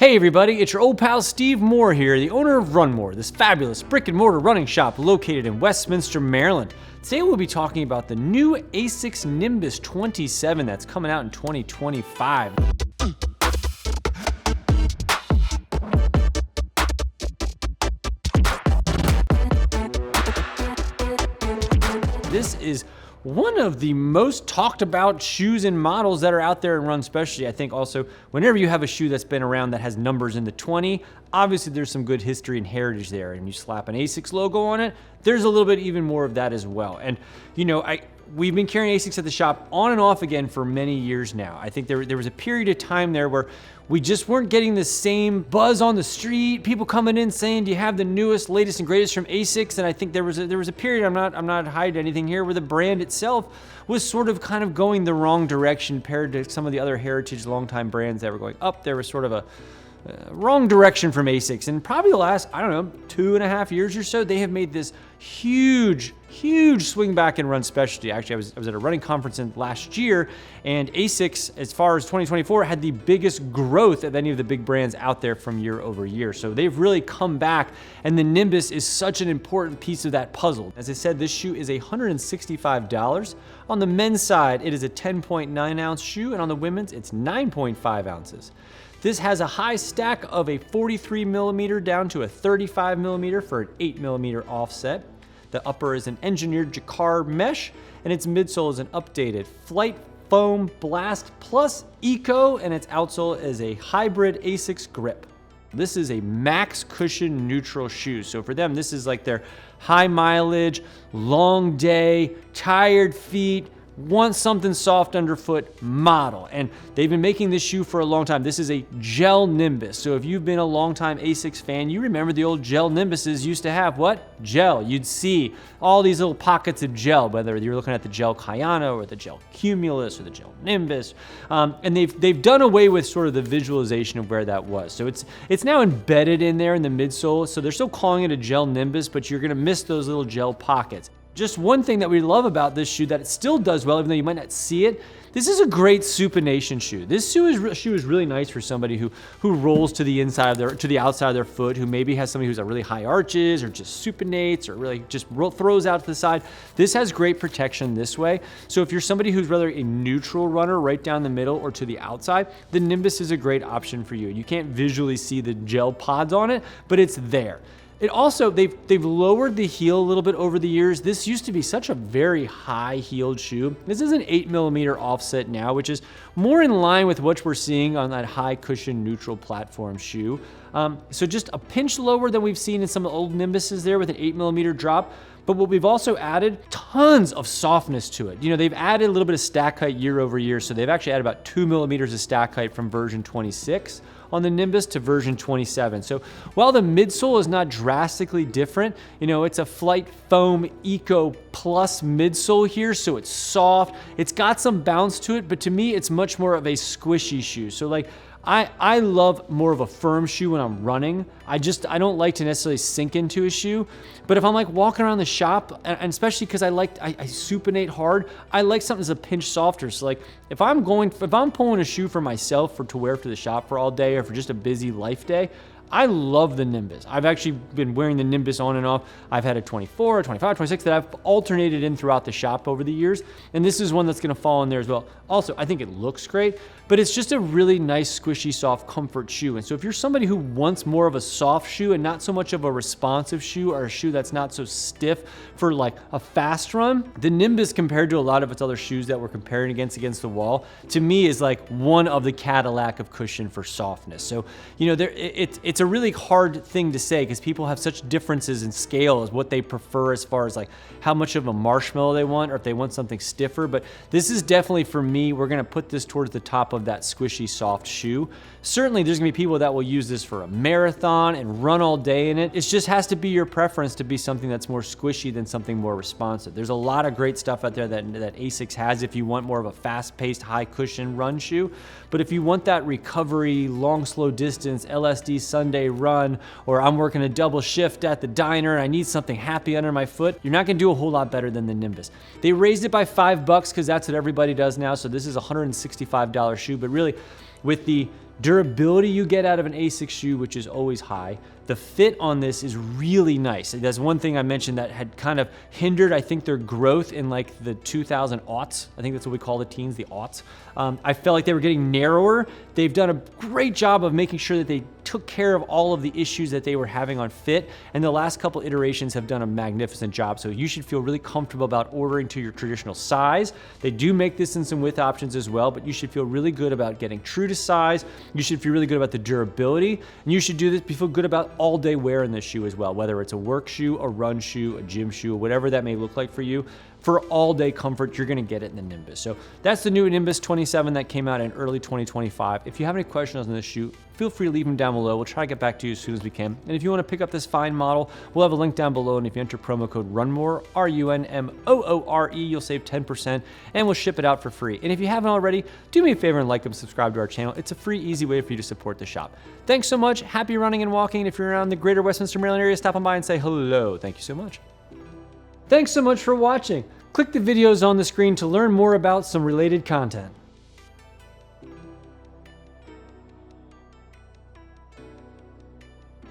Hey everybody, it's your old pal Steve Moore here, the owner of RUNMOORE, this fabulous brick and mortar running shop located in Westminster, Maryland. Today we'll be talking about the new Asics Nimbus 27 that's coming out in 2025. This is one of the most talked about shoes and models that are out there in run specialty. I think also whenever you have a shoe that's been around that has numbers in the 20, obviously there's some good history and heritage there, and you slap an Asics logo on it, there's a little bit even more of that as well. And you know, we've been carrying Asics at the shop on and off again for many years now. I think there was a period of time there where we just weren't getting the same buzz on the street, people coming in saying, do you have the newest, latest and greatest from Asics? And I think there was a period, I'm not hiding anything here, where the brand itself was sort of kind of going the wrong direction compared to some of the other heritage longtime brands that were going up. There was sort of a wrong direction from Asics. And probably the last, 2.5 years or so, they have made this huge swing back in run specialty. Actually, I was at a running conference last year, and Asics, as far as 2024, had the biggest growth of any of the big brands out there from year over year. So they've really come back, and the Nimbus is such an important piece of that puzzle. As I said, this shoe is $165. On the men's side, it is a 10.9 ounce shoe, and on the women's, it's 9.5 ounces. This has a high stack of a 43 millimeter down to a 35 millimeter for an 8 millimeter offset. The upper is an Engineered Jacquard Mesh, and its midsole is an updated Flight Foam Blast Plus Eco, and its outsole is a hybrid Asics grip. This is a max cushion neutral shoe. So for them, this is like their high mileage, long day, tired feet, want something soft underfoot model. And they've been making this shoe for a long time. This is a Gel-Nimbus. So if you've been a longtime Asics fan, you remember the old Gel-Nimbuses used to have what? Gel. You'd see all these little pockets of gel, whether you're looking at the Gel Cayano or the Gel Cumulus or the Gel-Nimbus. And they've done away with sort of the visualization of where that was. So it's now embedded in there in the midsole. So they're still calling it a Gel-Nimbus, but you're gonna miss those little gel pockets. Just one thing that we love about this shoe that it still does well, even though you might not see it, this is a great supination shoe. This shoe is really nice for somebody who rolls to the inside of the outside of their foot, who maybe has somebody who's at really high arches or just supinates or really just throws out to the side. This has great protection this way. So if you're somebody who's rather a neutral runner right down the middle or to the outside, the Nimbus is a great option for you. You can't visually see the gel pods on it, but it's there. It also, they've lowered the heel a little bit over the years. This used to be such a very high heeled shoe. This is an 8 millimeter offset now, which is more in line with what we're seeing on that high cushion neutral platform shoe. So just a pinch lower than we've seen in some of the old Nimbuses there with an 8 millimeter drop. But what we've also added, tons of softness to it. You know, they've added a little bit of stack height year over year. So they've actually added about 2 millimeters of stack height from version 26 on the Nimbus to version 27. So while the midsole is not drastically different, you know, it's a Flight Foam Eco Plus midsole here, so it's soft. It's got some bounce to it, but to me, it's much more of a squishy shoe. So like, I love more of a firm shoe when I'm running. I don't like to necessarily sink into a shoe, but if I'm like walking around the shop, and especially because I supinate hard, I like something that's a pinch softer. So like if I'm pulling a shoe for myself to wear to the shop for all day or for just a busy life day, I love the Nimbus. I've actually been wearing the Nimbus on and off. I've had a 24, a 25, 26 that I've alternated in throughout the shop over the years. And this is one that's gonna fall in there as well. Also, I think it looks great, but it's just a really nice, squishy, soft comfort shoe. And so if you're somebody who wants more of a soft shoe and not so much of a responsive shoe or a shoe that's not so stiff for like a fast run, the Nimbus compared to a lot of its other shoes that we're comparing against the wall, to me is like one of the Cadillac of cushion for softness. So, you know, it's a really hard thing to say because people have such differences in scale as what they prefer as far as like how much of a marshmallow they want or if they want something stiffer. But this is definitely, for me, we're gonna put this towards the top of that squishy soft shoe. Certainly there's gonna be people that will use this for a marathon and run all day in it. It just has to be your preference to be something that's more squishy than something more responsive. There's a lot of great stuff out there that Asics has if you want more of a fast-paced, high cushion run shoe. But if you want that recovery, long, slow distance, LSD Sunday run, or I'm working a double shift at the diner and I need something happy under my foot, you're not gonna do a whole lot better than the Nimbus. They raised it by $5 because that's what everybody does now. So this is a $165 shoe, but really with the Durability you get out of an Asics shoe, which is always high. The fit on this is really nice. That's one thing I mentioned that had kind of hindered, I think, their growth in like the 2000 aughts. I think that's what we call the teens, the aughts. I felt like they were getting narrower. They've done a great job of making sure that they took care of all of the issues that they were having on fit, and the last couple iterations have done a magnificent job. So you should feel really comfortable about ordering to your traditional size. They do make this in some width options as well, but you should feel really good about getting true to size. You should feel really good about the durability, and you should do this, feel good about all day wear in this shoe as well, whether it's a work shoe, a run shoe, a gym shoe, whatever that may look like for you. For all day comfort, you're gonna get it in the Nimbus. So that's the new Nimbus 27 that came out in early 2025. If you have any questions on this shoe, feel free to leave them down below. We'll try to get back to you as soon as we can. And if you wanna pick up this fine model, we'll have a link down below. And if you enter promo code RUNMOORE, RUNMOORE, you'll save 10% and we'll ship it out for free. And if you haven't already, do me a favor and like and subscribe to our channel. It's a free, easy way for you to support the shop. Thanks so much. Happy running and walking. And if you're around the greater Westminster, Maryland area, stop on by and say hello. Thank you so much. Thanks so much for watching. Click the videos on the screen to learn more about some related content.